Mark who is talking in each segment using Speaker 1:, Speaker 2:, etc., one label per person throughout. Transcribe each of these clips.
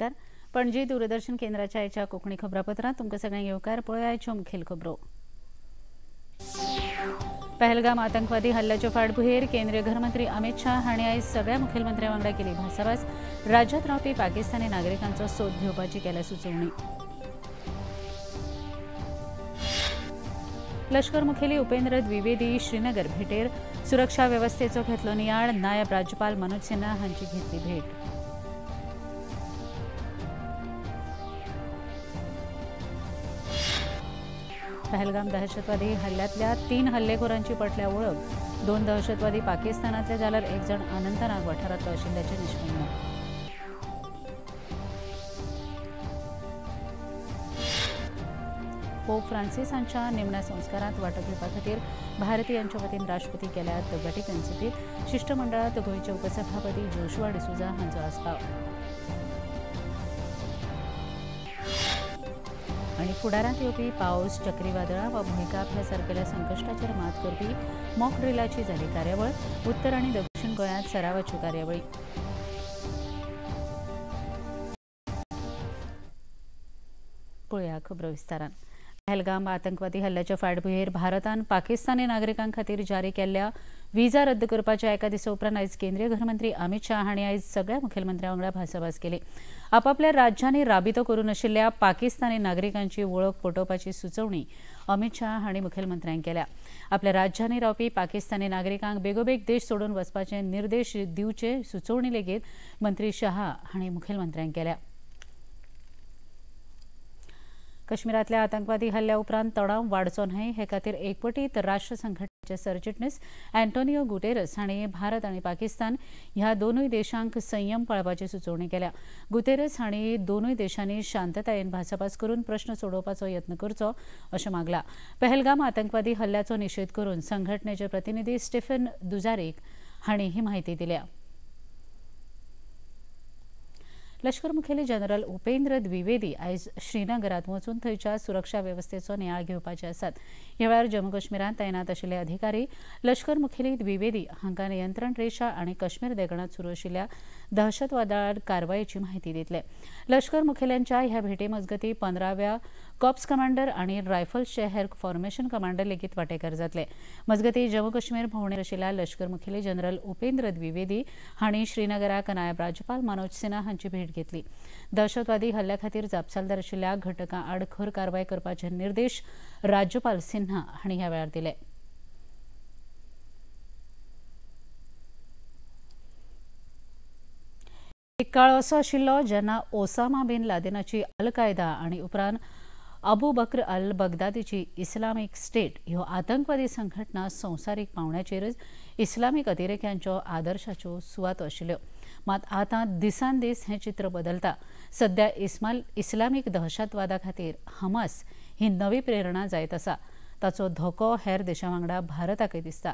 Speaker 1: नमस्कार. पणजी दूरदर्शन केंद्राच्या आयच्या कोंकणी खबरापत्रांत तुमकां सगळ्यांक येवकार. पळय आयच्यो मुखेल खबरो. पहलगाम आतंकवादी हल्ल्याच्या फाटभुंयेर केंद्रीय गृहमंत्री अमित शाह हांणी आयज सगळ्या मुखेलमंत्र्यां वांगडा केली भासाभास. राज्यांत रावपी पाकिस्तानी नागरिकांचो सोद घेवपाची केल्या सुचोवणी. लष्कर मुखेली उपेंद्र द्विवेदी श्रीनगर भेटेर सुरक्षा वेवस्थेचो घेतलो नियाळ. नायब राज्यपाल मनोज सिन्हा हांची घेतली भेट. पहलगाम दहशतवादी हल्ल्यांतल्या 3 हल्लेखोरांची पटल्या वळख. 2 दहशतवादी पाकिस्तानांतले जाल्यार एक जण अनंतनाग वाठारांतलो आशिल्ल्याचें निश्चित. पोप फ्रांसीस हांच्या निमण्या संस्कारांत वांटो घेवपा खातीर भारतीयांच्या वतीन राष्ट्रपती केल्यात व्हॅटिकन सिटींत. शिष्टमंडळांत गोंयचे उपसभापती जोशुआ डिसुजा हांचो आस्पाव. आनी फुडारांत येवपी पावस, चक्रीवादळां वा भुंयकाप सारकेल्या संकश्टाचेर मात करपी मॉक ड्रिलाची जाली कार्यावळ. उत्तर आनी दक्षिण गोंयांत सरावाच्यो कार्यावळी. पळया खबरो विस्तारान. पहलगाम आतंकवादी हल्ल्याच्या फाटभुंयेर भारतान पाकिस्तानी नागरिकां खातीर जारी केल्ल्या विजा रद्द करपाच्या एका दिसा उपरांत आयज केंद्रीय गृहमंत्री अमित शाह हांणी आयज सगळ्या मुखेलमंत्र्यां वांगडा भासाभास केली. आपापल्या राज्यांनी राबितो करून आशिल्ल्या पाकिस्तानी नागरिकांची वळख पटोवपाची सुचोवणी अमित शाह हांणी मुखेलमंत्र्यांक केल्या. आपल्या राज्यांनी रावपी पाकिस्तानी नागरिकांक बेगोबेग देश सोडून वचपाचे निर्देश दिवचे सुचोवणी लेगीत मंत्री शाह हांणी मुखेलमंत्र्यांक केल्या. काश्मीरांतल्या आतंकवादी हल्ल्या उपरांत तणाव वाडचो न्हय हे खातीर एकवटीत राष्ट्र संघटनेचे सरचिटणीस अँटोनियो गुटेरस हांणी भारत आनी पाकिस्तान ह्या दोनूय देशांक संयम पाळपाची सुचोवणी केल्या. गुटेरस हांणी दोनूय देशांनी शांततायेन भासाभास करून प्रश्न सोडोवपाचो यत्न करचो अशें मागलां. पहलगाम आतंकवादी हल्ल्याचो निशेध करून संघटनेचे प्रतिनिधी स्टीफन दुजारिक हांणी ही माहिती दिल्या. लष्कर मुखेली जनरल उपेंद्र द्विवेदी आयज श्रीनगरांत वचून थंयच्या सुरक्षा वेवस्थेचो नियाळ घेवपाचे आसात. ह्या वेळार जम्मू काश्मीरांत तैनात आशिल्ले अधिकारी लष्कर मुखेली द्विवेदी हांकां नियंत्रण रेषा आनी काश्मीर देगणांत सुरू आशिल्ल्या दहशतवादाड कारवायेची म्हायती दितले. लष्कर मुखेल्यांच्या ह्या भेटे मजगतीं 15व्या कॉप्स कमांडर आनी रायफल्सचे हेर फॉर्मेशन कमांडर लेगीत वांटेकार जातले. मजगतीं जम्मू काश्मीर भोंवडेर आशिल्ल्या लष्कर मुखेली जनरल उपेंद्र द्विवेदी हांणी श्रीनगराक नायब राज्यपाल मनोज सिन्हा हांची भेट घेतली. दहशतवादी हल्ल्या खातीर जापसालदार आशिल्ल्या घटकां आड खर कारवाय करपाचे निर्देश राज्यपाल सिन्हा हांणी ह्या वेळार दिले. एक काळ असो आशिल्लो जेन्ना ओसामा बिन लादेनाची अल कायदा आनी उपरांत अबू बक्र अल बगदादीची इस्लामीक स्टेट ह्यो आतंकवादी संघटना संवसारीक पावंड्याचेरच इस्लामीक अतिरेक्यांच्यो आदर्शाच्यो सुवातो आशिल्ल्यो. मात आतां दिसान दीस हें चित्र बदलता. सध्या इस्लामीक दहशतवादा खातीर हमास ही नवी प्रेरणा जायत आसा. ताचो धोको हेर देशां वांगडा भारताकय दिसता.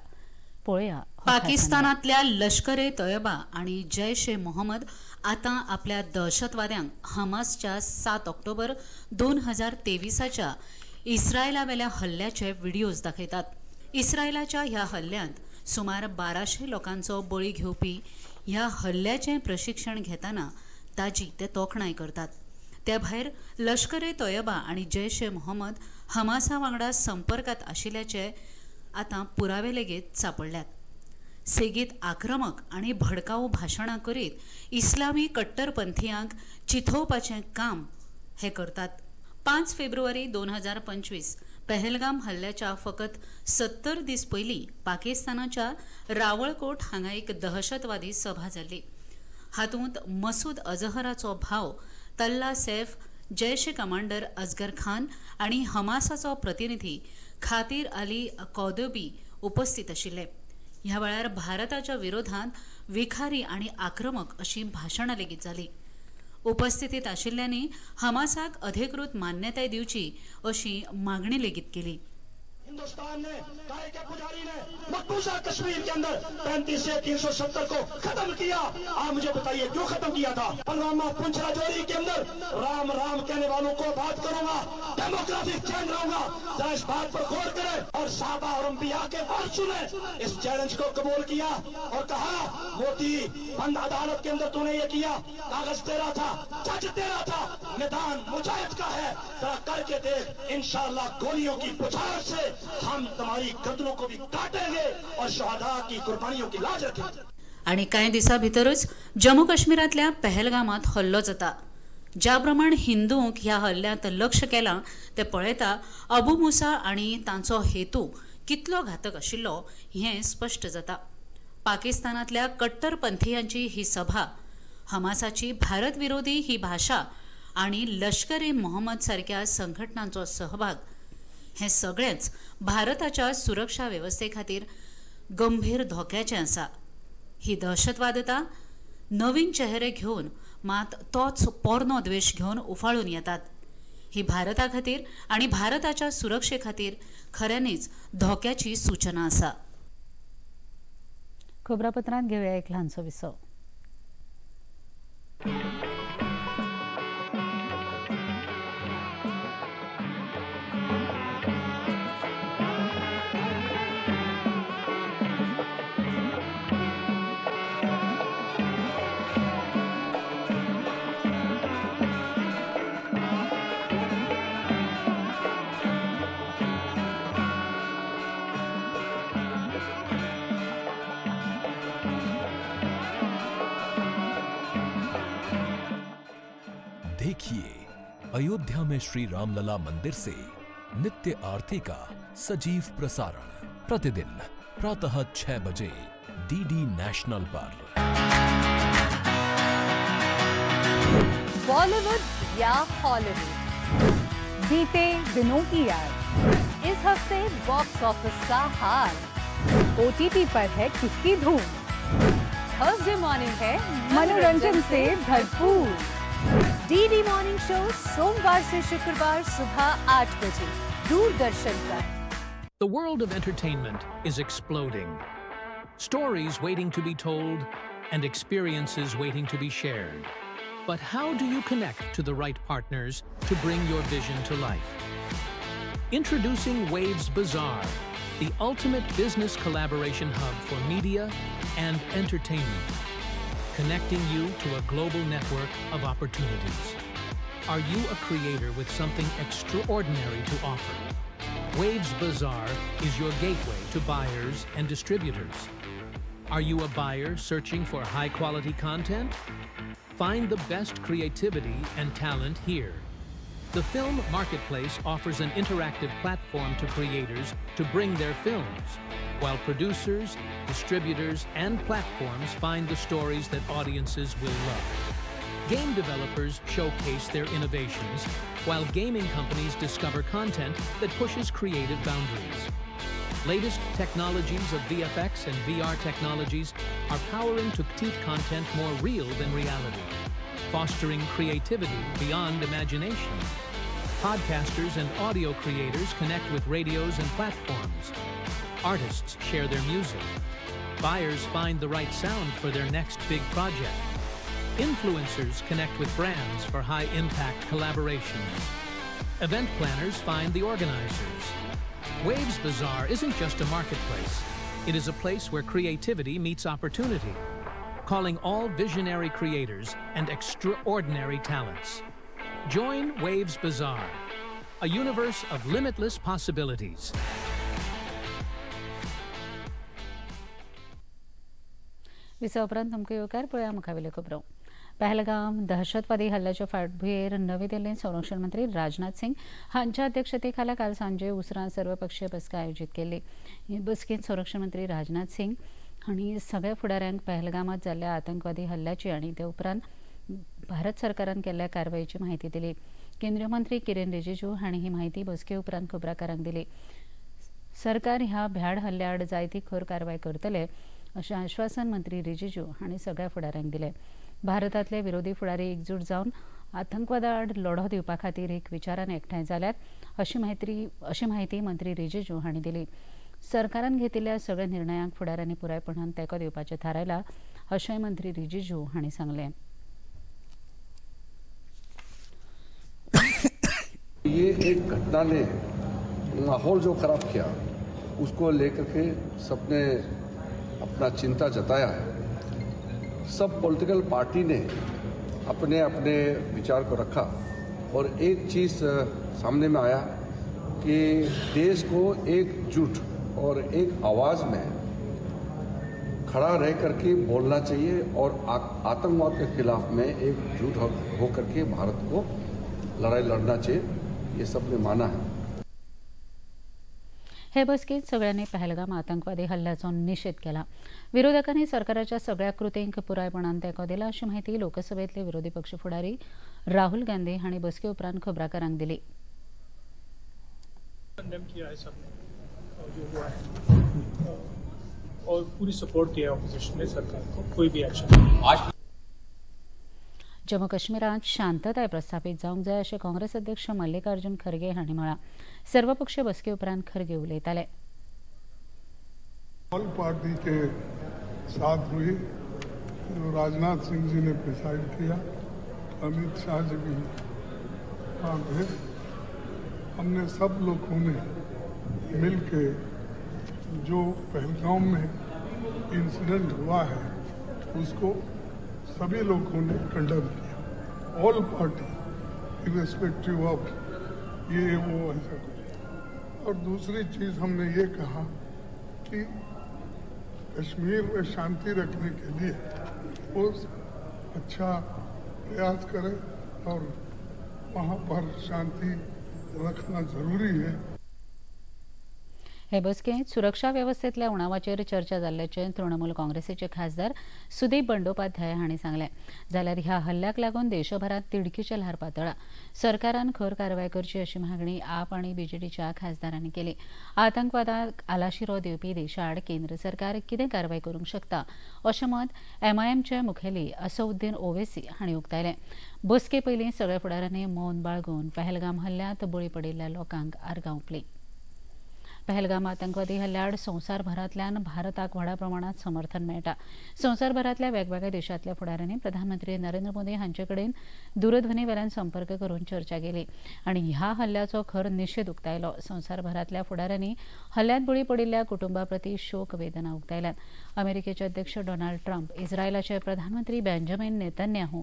Speaker 1: पळया.
Speaker 2: पाकिस्तानांतल्या लष्कर ए तोयबा आनी जैश ए मोहम्मद आतां आपल्या दहशतवाद्यांक हमासच्या 7 ऑक्टोबर 2023च्या इस्रायलावेल्या हल्ल्याचे व्हिडिओज दाखयतात. इस्रायलाच्या ह्या हल्ल्यांत सुमार 1200 लोकांचो बळी घेवपी ह्या हल्ल्याचें प्रशिक्षण घेतना ताजी ते तोखणाय करतात. त्या भायर लष्कर ए तोयबा आनी जैश ए मोहम्मद हमासा वांगडा संपर्कांत आशिल्ल्याचे आतां पुरावे लेगीत सापडल्यात. सेगीत आक्रमक आनी भडकाऊ भाशणां करीत इस्लामी कट्टरपंथीयांक चिथोवपाचें काम हे करतात. 5 फेब्रुवारी 2025 पहलगाम हल्ल्याच्या फकत 70 दीस पयलीं पाकिस्तानाच्या रावळकोट हांगा एक दहशतवादी सभा जाल्ली. हातूंत मसूद अजहराचो भाव तल्ला सैफ, जैश कमांडर असगर खान आनी हमासाचो प्रतिनिधी खातीर अली कौदोबी उपस्थित आशिल्ले. ह्या वेळार भारताच्या विरोधांत विखारी आनी आक्रमक अशी भाशणां लेगीत जाली. उपस्थितीत आशिल्ल्यांनी हमासाक अधिकृत मान्यताय दिवची अशी मागणी लेगीत केली.
Speaker 3: हिंदुस्तान ने काय के पुजारी ने मकबूजा कश्मीर के अंदर 35 से 370 को खत्म किया। आप मुझे बताइए क्यों खत्म किया था? पुलवामा पुंछ राजौरी के अंदर राम राम कहने वालों को बात करूंगा, डेमोक्रेटिक चैन रहूंगा। जरा इस बात पर गौर करें और साहबा और अंबिया के बात सुने। इस चैलेंज को कबूल किया और कहा मोदी बंद अदालत के अंदर तूने ये किया, कागज तेरा था, जज तेरा था, मैदान मुजाहिद का है, जरा करके देख। इंशाअल्लाह गोलियों की बुछार से हम तुम्हारी गर्दनों को भी काटेंगे और शहादा की कुर्बानियों की लाज रखेंगे।
Speaker 2: आणि कांय दिसा भितरच जम्मू काश्मीरातल्या पहलगामात हल्लो जाता। ज्या प्रमाण हिंदूंक ह्या हल्ल्यांत लक्ष केलां ते पळयता अबू मुसा आनी तांचो हेतू कितलो घातक आशिल्लो हें स्पश्ट जाता। पाकिस्तानातल्या कट्टरपंथीयांची ही सभा, हमासाची भारत विरोधी ही भाषा आणि लष्कर ए मोहम्मद सारख्या संघटनांचो सहभाग हे सगळेंच भारताच्या सुरक्षा वेवस्थे खातीर गंभीर धोक्याचें आसा। ही दहशतवादता नवीन चेहरे घेवन मात तोच पोरनो द्वेष घेवन उफाळून येतात। ही भारता खातीर आणि भारताच्या सुरक्षे खातीर खऱ्यांनीच धोक्याची सूचना आसा।
Speaker 1: खबरापत्रांत घेऊया एक ल्हानसो विसव।
Speaker 4: देखिए अयोध्या में श्री रामलला मंदिर से नित्य आरती का सजीव प्रसारण प्रतिदिन प्रातः 6 बजे डीडी नेशनल पर।
Speaker 5: बॉलीवुड या हॉलीवुड, बीते दिनों की याद, इस हफ्ते बॉक्स ऑफिस का हाल, ओटीटी पर है किसकी धूम, थर्सडे मॉर्निंग है मनोरंजन से भरपूर। डीडी मॉर्निंग शो सोमवार से शुक्रवार सुबह 8 बजे दूरदर्शन पर।
Speaker 6: The world of entertainment is exploding. Stories waiting to be told and experiences waiting to be shared. But how do you connect to the right partners to bring your vision to life? Introducing Waves Bazaar, the ultimate business collaboration hub for media and entertainment, connecting you to a global network of opportunities. Are you a creator with something extraordinary to offer? Waves Bazaar is your gateway to buyers and distributors. Are you a buyer searching for high-quality content? Find the best creativity and talent here. The Film Marketplace offers an interactive platform to creators to bring their films, while producers, distributors, and platforms find the stories that audiences will love. Game developers showcase their innovations, while gaming companies discover content that pushes creative boundaries. Latest technologies of VFX and VR technologies are powering to keep content more real than reality, fostering creativity beyond imagination. Podcasters and audio creators connect with radios and platforms. Artists share their music. Buyers find the right sound for their next big project. Influencers connect with brands for high-impact collaborations. Event planners find the organizers. Waves Bazaar isn't just a marketplace. It is a place where creativity meets opportunity, calling all visionary creators and extraordinary talents. Join Waves Bazaar, a universe of limitless possibilities.
Speaker 1: Visa उपरांत तुमकां येवकार पळया मुखावेल्यो खबरो। पहलगाम दहशतवादी हल्ल्याच्या फाटभुंयेर नवी दिल्लींत संरक्षण मंत्री राजनाथ सिंग हांच्या अध्यक्षतेखाला काल सांजे उसरां सर्वपक्षीय बसका आयोजीत केल्ली। हे बसकेंत संरक्षण मंत्री राजनाथ सिंग हांणी सगळ्या फुडाऱ्यांक पहलगामात जाल्ल्या आतंकवादी हल्ल्याची आनी ते उपरांत भारत सरकारान केल्ल्या कारवायेची म्हायती दिली। केंद्रीय मंत्री किरेन रिजिजू हांणी ही म्हायती बसके उपरांत खबराकारांक दिली। सरकार ह्या भ्याड हल्ल्या आड जायती खर कारवाय करतले अशें आश्वासन मंत्री रिजिजू हांणी सगळ्या फुडाऱ्यांक दिलें। भारतांतले विरोधी फुडारी एकजूट जावन आतंकवादाआड लढो दिवपा खातीर एक विचारान एकठांय जाल्यात अशी माहिती मंत्री रिजिजू हांणी दिली. सरकारान घेतिल्ल्या सगळ्या निर्णयांक फुडाऱ्यांनी पुरायपणान तेंको दिवपाचें थारायलां अशेंय मंत्री रिजिजू हांणी सांगलें.
Speaker 7: ये एक घटना ने माहौल जो खराब किया उसको लेकर के सबने अपना चिंता जताया है. सब पॉलिटिकल पार्टी ने अपने अपने विचार को रखा और एक चीज़ सामने में आया कि देश को एकजुट और एक आवाज़ में खड़ा रह करके बोलना चाहिए और आतंकवाद के खिलाफ में एकजुट होकर के भारत को लड़ाई लड़ना चाहिए. ये सबने माना है.
Speaker 1: हे बसकेत सगळ्यांनी पहलगाम आतंकवादी हल्ल्याचो निषेध केला. विरोधकांनी सरकाराच्या सगळ्या कृतींक पुरायपणान तेंको दिला अशी माहिती लोकसभेतले विरोधी पक्ष फुडारी राहुल गांधी हांणी बसके उपरांत खबराकारांक दिली.
Speaker 8: और पूरी सपोर्ट किया ऑपोजिशन ने सरकार को, कोई भी एक्शन.
Speaker 1: जम्मू काश्मीरात शांतताय प्रस्थापित जावंक जाय अशें काँग्रेस अध्यक्ष मल्लिकार्जुन खरगे हांणी म्हळां. सर्वपक्षीय बसके उपरांत खरगे उलयताले.
Speaker 9: ऑल पार्टी के साथ हुई जो राजनाथ सिंह जी ने प्रिसाइड किया, अमित शाह जी भी वहाँ थे. हमने सब लोगों ने मिल के जो पहलगाम में इंसिडेंट हुआ है उसको सभी लोगों ने कंडम किया. ऑल पार्टी इरेस्पेक्टिव ऑफ ये वो ऐसा कुछ. और दूसरी चीज़ हमने ये कहा कि कश्मीर में शांति रखने के लिए वो अच्छा प्रयास करें और वहाँ पर शांति रखना ज़रूरी है.
Speaker 1: हे बसकेत सुरक्षा व्यवस्थेतल्या उणावाचेर चर्चा जाल्ल्याचें तृणमूल काँग्रेसीचे खासदार सुदीप बंडोपाध्याय हांणी सांगलें. जाल्यार ह्या हल्ल्याक लागून देशभरात तिडकीची ल्हार पातळ्ळा. सरकारान खर कारवाय करची अशी मागणी आप आनी बीजेडीच्या खासदारांनी केली. आतंकवादाक आलाशिरो दिवपी देशाआड केंद्र सरकार कितें कारवाय करूंक शकता अशें मत एमआयएमचे मुखेली असदुद्दीन ओवेसी हांणी उक्तायलें. बसके पयलीं सगळ्या फुडाऱ्यांनी मौन बाळगून पहलगाम हल्ल्यांत बळी पडिल्ल्या लोकांक आर्गां ओंपलीं. पहलगाम आतंकवादी हल्ल्याआड संवसारभरांतल्यान भारताक व्हड प्रमाणात समर्थन मेळटा. संवसारभरांतल्या वेगवेगळ्या देशांतल्या फुडाऱ्यांनी प्रधानमंत्री नरेंद्र मोदी हांचे कडेन दूरध्वनी वेल्यान संपर्क करून चर्चा केली आनी ह्या हल्ल्याचो खर निशेध उक्तायलो. संवसारभरांतल्या फुडाऱ्यांनी हल्ल्यांत बळी पडिल्ल्या कुटुंबा प्रती शोक वेदना उक्तायल्यात. अमेरिकेचे अध्यक्ष डोनाल्ड ट्रम्प, इस्रायलाचे प्रधानमंत्री बेंजामिन नेतन्याहू,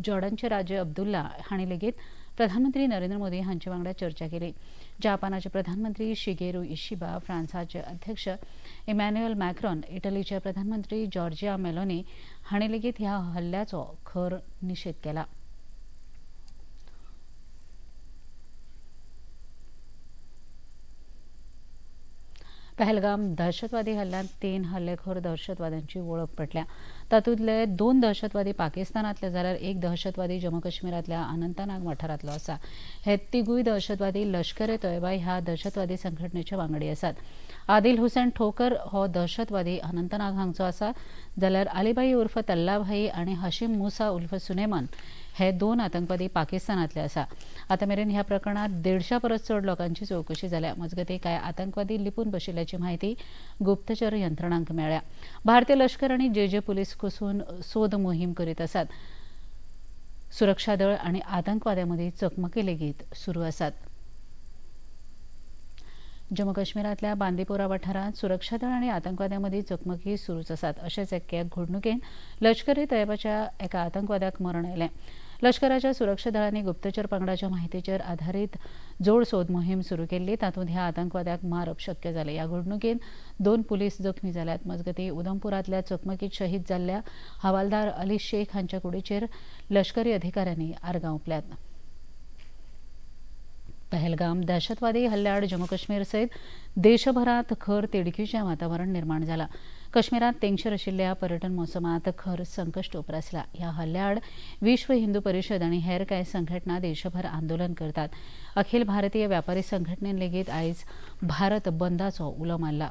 Speaker 1: जॉर्डनचे राजे अब्दुल्ला हांणी लेगीत प्रधानमंत्री नरेंद्र मोदी हांचे वांगडा चर्चा केली. जपानाचे प्रधानमंत्री शिगेरू इशिबा, फ्रांसाचे अध्यक्ष इमॅन्युएल मॅक्रॉन, इटलीचे प्रधानमंत्री जॉर्जिया मेलोनी हांणी लेगीत ह्या हल्ल्याचो खर निशेध केला. पहलगाम दहशतवादी हल्ल्यांत 3 हल्लेखोर दहशतवाद्यांची वळख पटल्या. तातूंतले 2 दहशतवादी पाकिस्तानांतले जाल्यार 1 दहशतवादी जम्मू काश्मीरांतल्या अनंतनाग वाठारांतलो आसा. हे तिगूय दहशतवादी लष्कर-ए-तोयबा ह्या दहशतवादी संघटनेचे वांगडी आसात. आदिल हुसेन ठोकर हो दहशतवादी अनंतनाग हांगचो आसा, जाल्यार अलीभाई उर्फ तल्लाभाई आनी हशीम मुसा उर्फ सुलेमान हे 2 आतंकवादी पाकिस्तानांतले आसा. आतां मेरेन ह्या प्रकरणात 150 परस चड लोकांची चवकशी जाल्या. मजगतीं कांय आतंकवादी लिपून बशिल्ल्याची म्हायती गुप्तचर यंत्रणांक मेळ्ळ्या. भारतीय लष्कर आनी जे पुलीस कसून सोद मोहीम करीत आसात. सुरक्षा दळ आनी आतंकवाद्यां मदीं चकमकी लेगीत सुरू आसात. जम्मू काश्मीरांतल्या बांदीपोरा वाठारांत सुरक्षा दळ आनी आतंकवाद्यां मदीं चकमकी सुरूच आसात. अशेंच एके घडणुकेंत लष्कर-ए-तोयबाच्या एका आतंकवाद्याक मरण आयलें. लष्कराच्या सुरक्षा दळांनी गुप्तचर पंगडाच्या माहितीचेर आधारीत जोड सोद मोहीम सुरू केल्ली. तातूंत ह्या आतंकवाद्याक मारप शक्य जालें. ह्या घडणुकेंत 2 पुलीस जखमी जाल्यात. मजगतीं उधमपुरांतल्या चकमकीत शहीद जाल्ल्या हवालदार अली शेख हांच्या कुडीचेर लष्करी अधिकाऱ्यांनी आर्गां ओंपल्यात. पहलगाम दहशतवादी हल्ल्याआड जम्मू काश्मीर सयत देशभरात खर तिडकीचें वातावरण निर्माण जालां. काश्मीरात तेंगशेर आशिल्ल्या पर्यटन मोसमात खर संकश्ट उप्रासला. ह्या हल्ल्याआड विश्व हिंदू परिशद आनी हेर कांय संघटना देशभर आंदोलन करतात. अखिल भारतीय व्यापारी संघटनेन लेगीत आयज भारत बंदाचो उलो मारला.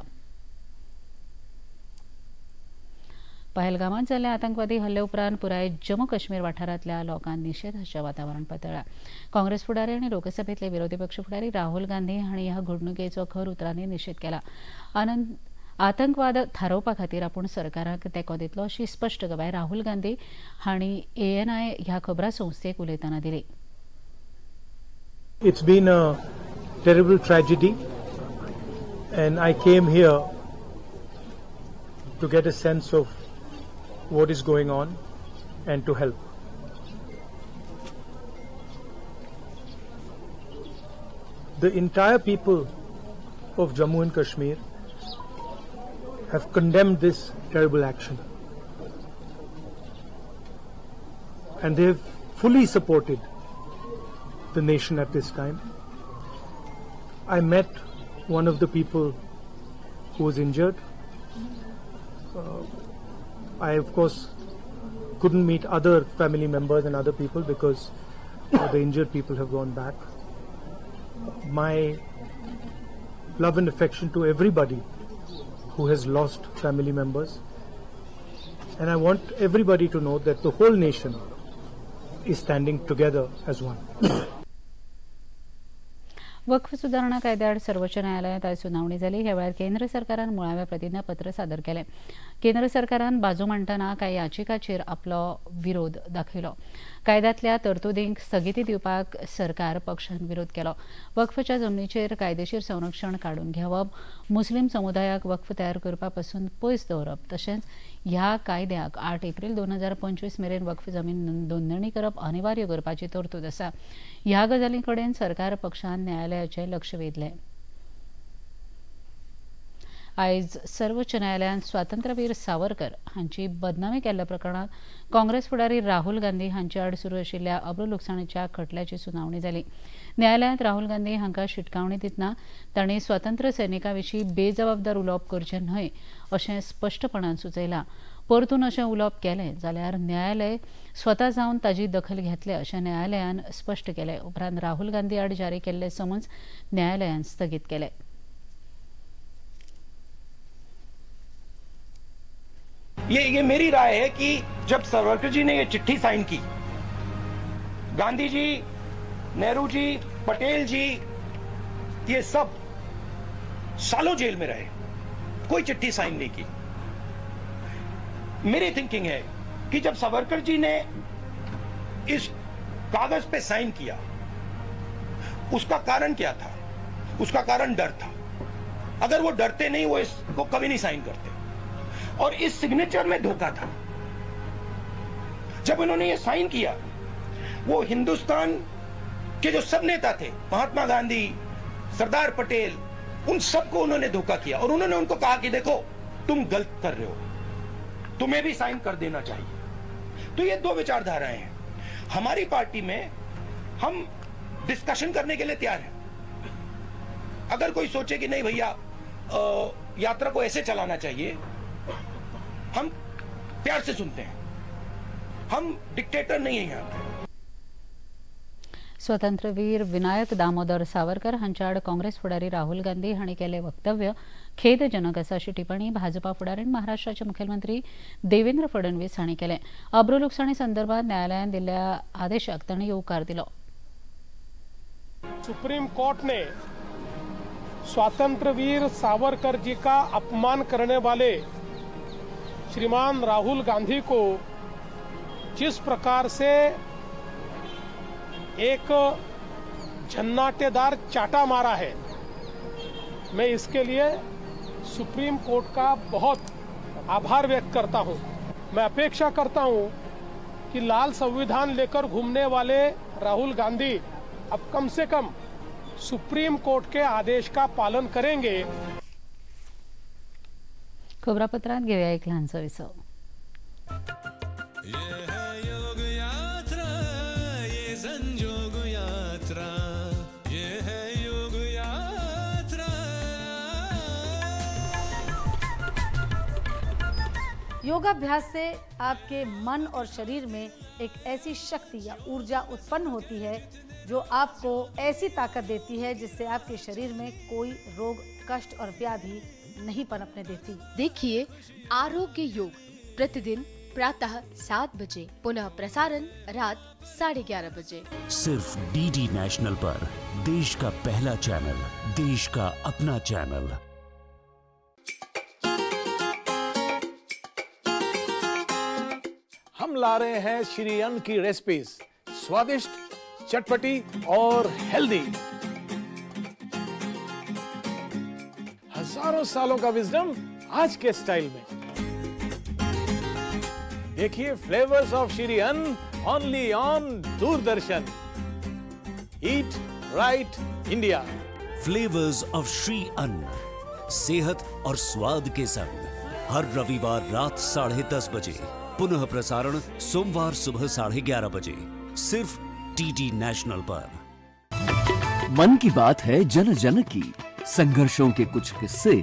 Speaker 1: पहलगामात जाल्ल्या आतंकवादी हल्ले उपरांत पुराय जम्मू काश्मीर वाठारांतल्या लोकांनी निशेधाचें वातावरण पतळ्ळां. काँग्रेस फुडारी आनी लोकसभेतले विरोधी पक्ष फुडारी राहुल गांधी हांणी ह्या घडणुकेचो खर उतरांनी निशेध केला. आतंकवाद थारोवपा खातीर आपूण सरकाराक तेंको दितलो अशी स्पश्ट गवाय राहुल गांधी हांणी ANI ह्या खबरां संस्थेक उलयतना दिली.
Speaker 8: It's been a terrible tragedy, and I came here to get a sense of what is going on and to help. The entire people of Jammu and Kashmir have condemned this terrible action, and they have fully supported the nation at this time. I met one of the people who was injured. I of course couldn't meet other family members and other people because the injured people have gone back. My love and affection to everybody who has lost family members, and I want everybody to know that the whole nation is standing together as one.
Speaker 1: वक्फ सुधारणा कायद्याआड सर्वोच्च न्यायालयात आज सुनावणी जाली. ह्या वेळार केंद्र सरकारान मुळाव्या प्रतिज्ञापत्र सादर केलें. केंद्र सरकारान बाजू मांडटना कांय याचिकांचेर आपलो विरोध दाखयलो. कायद्यांतल्या तरतुदींक स्थगिती दिवपाक सरकार पक्षान विरोध केलो. वक्फच्या जमनीचेर कायदेशीर संरक्षण काडून घेवप, मुस्लीम समुदायाक वक्फ तयार करपा पासून पयस दवरप, तशेंच ह्या कायद्याक 8 एप्रिल 2025 मेरेन वक्फ जमीन नोंदणी करप अनिवार्य करपाची तरतूद आसा. ह्या गजाली कडेन सरकार पक्षान न्यायालयाचें लक्ष वेधलें. आयज सर्वोच्च न्यायालयान स्वातंत्र्यवीर सावरकर हांची बदनामी केल्ल्या प्रकरणात काँग्रेस फुडारी राहुल गांधी हांचे आड सुरू आशिल्ल्या अब्रुलुकसाणीच्या खटल्याची सुनावणी जाली. न्यायालयात राहुल गांधी हांकां शिटकावणी दितना तांणी स्वातंत्र्य सैनिकां विशीं बेजबाबदार उलोवप करचें न्हय अशें स्पश्टपणान सुचयलां. परतून अशें उलोवप केलें जाल्यार न्यायालय स्वता जावन ताची दखल घेतले अशें न्यायालयान स्पश्ट केलें. उपरांत राहुल गांधी आड जारी केल्लें समन्स न्यायालयान स्थगीत केलें.
Speaker 10: ये मेरी राय है कि जब सावरकर जी ने ये चिट्ठी साइन की, गांधी जी, नेहरू जी, पटेल जी, ये सब सालों जेल में रहे, कोई चिट्ठी साइन नहीं की. मेरी थिंकिंग है कि जब सावरकर जी ने इस कागज पे साइन किया, उसका कारण क्या था? उसका कारण डर था. अगर वो डरते नहीं, वो इसको कभी नहीं साइन करते. और इस सिग्नेचर में धोखा था. जब उन्होंने ये साइन किया, वो हिंदुस्तान के जो सब नेता थे, महात्मा गांधी, सरदार पटेल, उन सबको उन्होंने धोखा किया और उन्होंने उनको कहा कि देखो तुम गलत कर रहे हो, तुम्हें भी साइन कर देना चाहिए. तो ये दो विचारधाराएं हैं. हमारी पार्टी में हम डिस्कशन करने के लिए तैयार हैं. अगर कोई सोचे कि नहीं भैया यात्रा को ऐसे चलाना चाहिए, हम प्यार से सुनते हैं. हम डिक्टेटर नहीं हैं यहाँ पे.
Speaker 1: स्वातंत्र्यवीर विनायक दामोदर सावरकर हांच्या आड काँग्रेस फुडारी राहुल गांधी हांणी केलें वक्तव्य खेदजनक आसा अशी टिप्पणी भाजपा फुडाऱ्यान महाराष्ट्राचे मुखेलमंत्री देवेंद्र फडणवीस हांणी केलें. अब्रुलुकसाणी संदर्भात न्यायालयान दिल्ल्या आदेशाक तांणी येवकार दिलो.
Speaker 11: सुप्रीम कोर्ट ने स्वातंत्र्यवीर सावरकर जी का अपमान करने वाले श्रीमान राहुल गांधी को जिस प्रकार से एक झन्नाटेदार चाटा मारा है, मैं इसके लिए सुप्रीम कोर्ट का बहुत आभार व्यक्त करता हूं. मैं अपेक्षा करता हूं कि लाल संविधान लेकर घूमने वाले राहुल गांधी अब कम से कम सुप्रीम कोर्ट के आदेश का पालन करेंगे.
Speaker 1: खबरापत्रांत घेऊया एक ल्हानसो विसव.
Speaker 12: योगाभ्यास से आपके मन और शरीर में एक ऐसी शक्ति या ऊर्जा उत्पन्न होती है जो आपको ऐसी ताकत देती है जिससे आपके शरीर में कोई रोग, कष्ट और व्याधि नहीं पनपने देती.
Speaker 13: देखिए आरोग्य योग प्रतिदिन प्रातः 7 बजे, पुनः प्रसारण रात 11:30 बजे।
Speaker 14: सिर्फ डीडी नेशनल पर, देश का पहला चैनल, देश का अपना चैनल।
Speaker 11: हम ला रहे हैं श्री अन्न की रेसिपीज, स्वादिष्ट, चटपटी और हेल्दी। हजारों सालों का विजडम आज के स्टाइल में। देखिए फ्लेवर्स ऑफ श्री अन्न only on Doordarshan. Eat right India.
Speaker 14: Flavours of Shri अन्न, सेहत और स्वाद के संग, हर रविवार रात 10:30 बजे, पुनः प्रसारण सोमवार सुबह 11:30 बजे, सिर्फ डीडी नेशनल पर।
Speaker 15: मन की बात है जन जन की, संघर्षों के कुछ किस्से,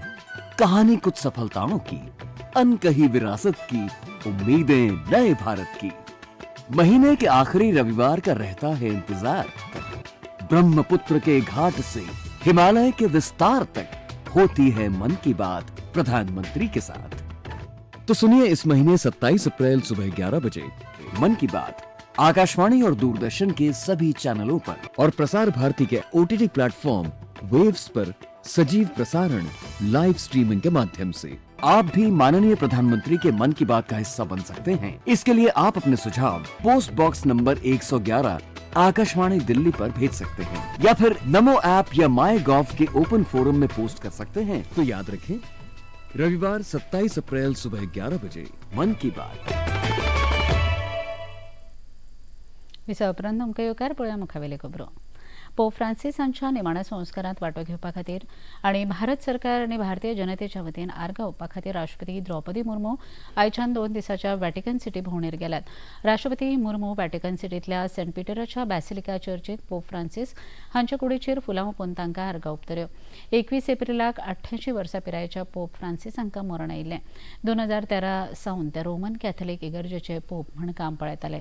Speaker 15: कहानी कुछ सफलताओं की, अनकही विरासत की, उम्मीदें नए भारत की। महीने के आखिरी रविवार का रहता है इंतजार। ब्रह्मपुत्र के घाट से हिमालय के विस्तार तक होती है मन की बात प्रधानमंत्री के साथ। तो सुनिए इस महीने 27 अप्रैल सुबह 11 बजे मन की बात आकाशवाणी और दूरदर्शन के सभी चैनलों पर और प्रसार भारती के OTT प्लेटफॉर्म वेव्स पर सजीव प्रसारण लाइव स्ट्रीमिंग के माध्यम से। आप भी माननीय प्रधानमंत्री के मन की बात का हिस्सा बन सकते हैं। इसके लिए आप अपने सुझाव post box number 111 Akashvani Delhi पर भेज सकते हैं, या फिर नमो ऐप या MyGov के ओपन फोरम में पोस्ट कर सकते हैं। तो याद रखें, रविवार 27 अप्रैल सुबह 11 बजे मन की बात।
Speaker 1: विसा उपरांत आमकां येवकार पळोवया मुखावेले खबरो। पोप फ्रांसीस हांच्या निमाण्या संस्कारांत वांटो घेवपा खातीर आनी भारत सरकार आनी भारतीय जनतेच्या वतीन आर्गां ओंपपा खातीर राष्ट्रपती द्रौपदी मुर्मू आयच्यान 2 दिसांच्या व्हॅटिकन सिटी भोंवडेर गेल्यात। राष्ट्रपती मुर्मू व्हॅटिकन सिटींतल्या सेंट पिटराच्या बॅसिलिका चर्चींत पोप फ्रांसीस हांच्या कुडीचेर फुलां ओंपून तांकां आर्गां ओंपतल्यो। 21 एप्रिलाक 88 वर्सां पिरायेच्या पोप फ्रांसीस हांकां मरण आयिल्लें। 2013 सावन ते रोमन कॅथोलीक इगर्जेचे पोप म्हूण काम पळयताले।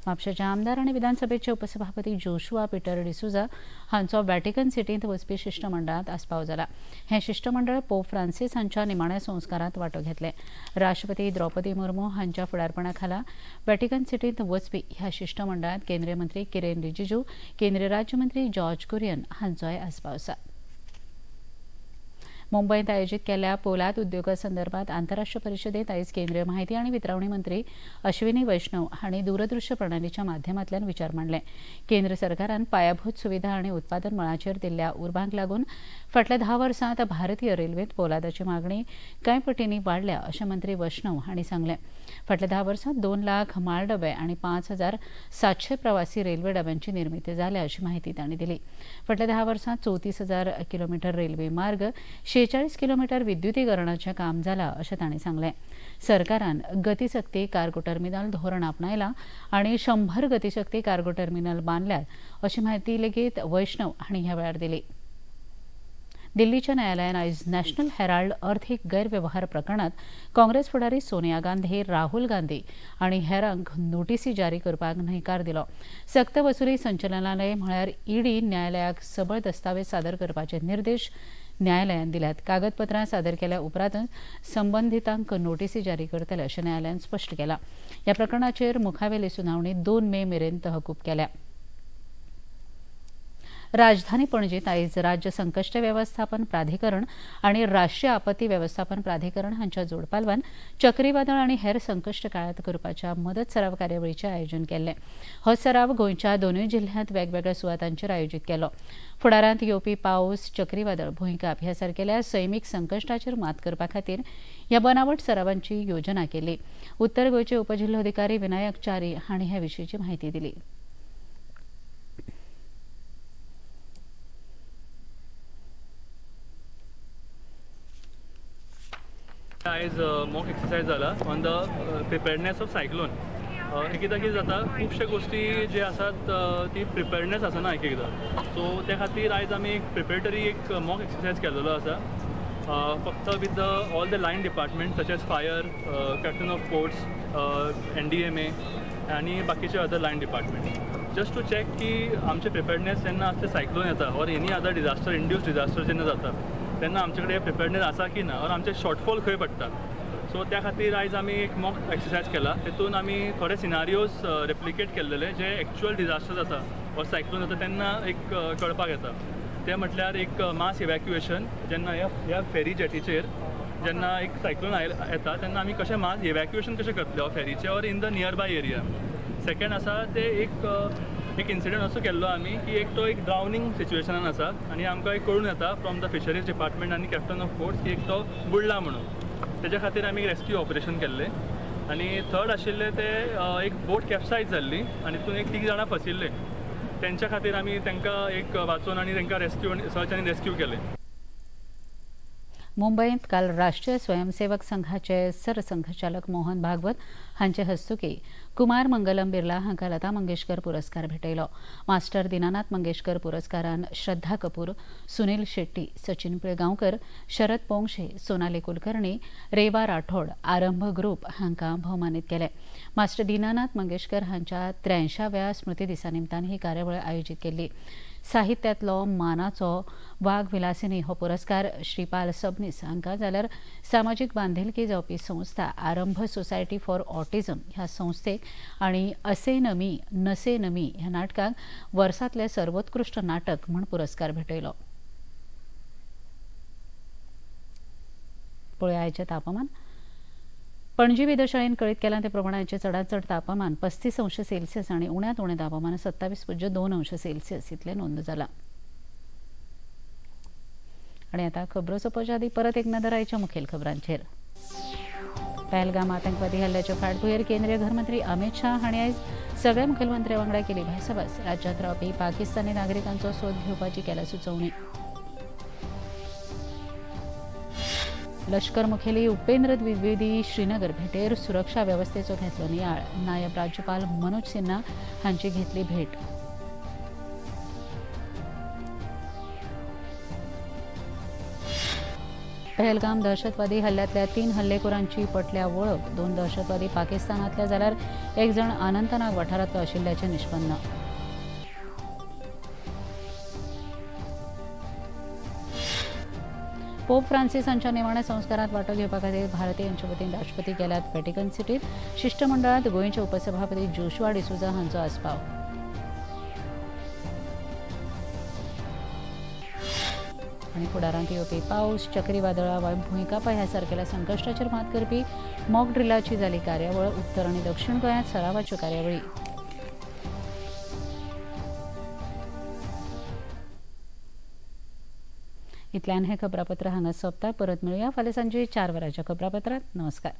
Speaker 1: म्हापशेंच्या आमदार आनी विधानसभेचे उपसभापती जोशुआ पीटर डिसुजा हांचो व्हॅटिकन सिटींत वचपी शिष्टमंडळांत आस्पाव जाला। हें शिष्टमंडळ पोप फ्रांसीस हांच्या निमाण्या संस्कारांत वांटो घेतले। राष्ट्रपती द्रौपदी मुर्मू हांच्या फुडारपणा खाला व्हॅटिकन सिटींत वचपी ह्या शिष्टमंडळांत केंद्रीय मंत्री किरेन रिजिजू, केंद्रीय राज्यमंत्री जॉर्ज कुरियन हांचोय आस्पाव आसा। मुंबईत आयोजित केल्ल्या पोलाद उद्योगा संदर्भात आंतरराष्ट्रीय परिशदेत आयज केंद्रीय माहिती आणि वितरवणी मंत्री अश्विनी वैष्णव हांणी दूरदृश्य प्रणालीच्या माध्यमांतल्यान विचार मांडले। केंद्र सरकारान पायाभूत सुविधा आनी उत्पादन मळाचेर दिल्ल्या उर्बांक लागून फाटल्या 10 वर्सांत भारतीय रेल्वेत पोलादाची मागणी कांय पटींनी वाडल्या अशें मंत्री वैष्णव हांणी सांगलें। फाटल्या 10 वर्सांत 2 लाख माल डबे आनी 5700 प्रवासी रेल्वे डब्यांची निर्मिती जाल्या अशी माहिती तांणी दिली। फाटल्या 10 वर्सांत 34,000 किलोमीटर रेल्वे मार्ग, 46 किलोमीटर विद्युतीकरणाचें काम जालां अशें तांणी सांगलें। सरकारान गतीशक्ती कार्गो टर्मिनल धोरण आपणायलां आनी 100 गतीशक्ती कार्गो टर्मिनल बांदल्यात अशी माहिती लेगीत वैष्णव हांणी ह्या वेळार दिली। दिल्लीच्या न्यायालयान आयज नॅशनल हेराल्ड अर्थीक गैरव्यवहार प्रकरणात काँग्रेस फुडारी सोनिया गांधी, राहुल गांधी आनी हेरांक नोटीसी जारी करपाक न्हयकार दिलो। सक्त वसुली संचालनालय म्हळ्यार ईडी न्यायालयाक सबळ दस्तावेज सादर करपाचे निर्देश न्यायालयान दिल्यात। कागदपत्रां सादर केल्या उपरांतच संबंधितांक नोटीसी जारी करतले अशें न्यायालयान स्पश्ट केलां। ह्या प्रकरणाचेर मुखावेली सुनावणी 2 मे मेरेन तहकूब केल्या। राजधानी पणजेत आयज राज्य संकश्ट वेवस्थापन प्राधिकरण आनी राष्ट्रीय आपत्ती वेवस्थापन प्राधिकरण हांच्या जोडपालवान चक्रीवादळ आनी हेर संकश्ट काळांत करपाच्या मदत सराव कार्यावळीचें आयोजन केल्लें। हो सराव गोंयच्या 2 जिल्ह्यांत वेगवेगळ्या सुवातांचेर आयोजीत केलो। फुडारांत येवपी पावस, चक्रीवादळ, भुंयकाप ह्या सारकेल्या सैमीक संकश्टाचेर मात करपा खातीर ह्या बनावट सरावांची योजना केली। उत्तर गोंयचे उपजिल्होधिकारी विनायक च्यारी हांणी हे विशींची म्हायती दिली।
Speaker 16: आयज मॉक एक्सरसाइज जाला ऑन द प्रिपेर्डनेस ऑफ सायक्लोन। एकदा कितें जाता, खुबशे गोष्टी जे आसात ती प्रिपेर्डनेस आसना एकदा, सो त्या खातीर आयज आमी एक प्रिपेरेटरी एक मॉक एक्सरसाइज केल्लो आसा, फक्त with all the line department such as fire, captain of ports, NDMA आनी बाकीचे other line department, just to check की आमचे प्रिपेर्डनेस जेन्ना आसता सायक्लोन येता or any other disaster induced disaster जेन्ना जाता तेन्ना आमचे कडेन प्रिपेर्डनेस आसा की ना, और आमचे शॉर्टफॉल खंय पडटा। सो त्या खातीर आयज आमी एक मॉक एक्सरसायज केला. तेतून आमी थोडे सिनारियोज रेप्लिकेट केल्लेले जे एक्चुअल डिजास्टर जाता वा सायक्लोन जाता तेन्ना एक कळपाक येता. ते म्हटल्यार एक मास इवॅक्युएशन, जेन्ना ह्या फेरी जेटीचेर जेन्ना एक सायक्लोन येता तेन्ना आमी कशें मास इवॅक्युएशन कशें करतले हो फेरीचे or in the near by area. Second आसा ते एक इन्सिडंट असो केल्लो आमी की तो एक ड्रावनींग सिच्युएशनान आसा आनी आमकां एक कळून येता फ्रॉम द फिशरीज डिपार्टमेंट आनी कॅप्टन ऑफ बोट्स की एक तो बुडला म्हणून. तेज्या खातीर आमी रेस्क्यू ऑपरेशन केल्लें. आनी थर्ड आशिल्ले ते एक बोट कॅप्सायज जाल्ली आनी तितून एक 3 जाणां फसिल्ले. तेंच्या खातीर आमी तांकां एक वाचोवन आनी तांकां सर्च आनी रेस्क्यू केलें.
Speaker 1: मुंबईत काल राष्ट्रीय स्वयंसेवक संघाचे सरसंघचालक मोहन भागवत हांचे हस्तुकी कुमार मंगलम बिर्ला हांकां लता मंगेशकर पुरस्कार भेटयलो. मास्टर दिनानाथ मंगेशकर पुरस्कारान श्रद्धा कपूर, सुनील शेट्टी, सचिन पिळगांवकर, शरद पोंक्षे, सोनाली कुलकर्णी, रेवा राठोड, आरंभ ग्रुप हांकां भोवमानीत केले. मास्टर दिनानाथ मंगेशकर हांच्या 83व्या स्मृती दिसा निमतान ही कार्यावळ आयोजीत केल्ली. साहित्यांतलो मानाचो वाघ विलासिनी हो पुरस्कार श्रीपाल सबनीस हांकां जाल्यार सामाजीक बांधिलकी जावपी संस्था आरंभ सोसायटी फॉर ऑटिझम ह्या संस्थेक आनी असे नमी नसे नमी ह्या नाटकाक वर्सांतले सर्वोत्कृश्ट नाटक म्हूण पुरस्कार भेटयलो. पळय आयचें तापमान. पणजी वेधशाळेन कळीत केला ते प्रमाण आयचे चडांत चड तापमान 35 अंश सेल्सियस आनी उण्यांत उणें तापमान 27.2 अंश सेल्सियस इतले नोंद जाला. आनी आतां खबरो सोंपोवच्या आदीं परत एक नदर आयच्या मुखेल खबरांचेर. पहलगाम आतंकवादी हल्ल्याच्या फाटभुंयेर केंद्रीय गृहमंत्री अमित शाह हांणी आयज सगळ्या मुखेलमंत्र्यां वांगडा केली भासाभास. राज्यांत रावपी पाकिस्तानी नागरिकांचो सोद घेवपाची केल्या सुचोवणी. लष्कर मुखेली उपेंद्र द्विवेदी श्रीनगर भेटेर सुरक्षा वेवस्थेचो घेतलो नियाळ. नायब राज्यपाल मनोज सिन्हा हांची घेतली भेट. पहलगाम दहशतवादी हल्ल्यांतल्या 3 हल्लेखोरांची पटल्या वळख. 2 दहशतवादी पाकिस्तानांतले जाल्यार एक जण अनंतनाग वाठारांतलो आशिल्ल्याचें निष्पन्न. पोप फ्रांसीस हांच्या निमाण्या संस्कारांत वांटो घेवपा खातीर भारतीयांचे वतीन राष्ट्रपती गेल्यात व्हॅटिकन सिटींत. शिष्टमंडळांत गोंयचे उपसभापती जोशुआ डिसोजा हांचो आस्पाव. आनी फुडारांत येवपी पावस, चक्रीवादळां वा भुंयकांपा ह्या सारकेल्या संकश्टाचेर मात करपी मॉक ड्रिलाची जाली कार्यावळ. उत्तर आनी दक्षिण गोंयांत सरावाच्यो कार्यावळी. इतल्यान हे खबरापत्र हांगा सोंपता. परत मेळुया फाल्यां सांजे 4 वरांच्या खबरापत्रांत. नमस्कार.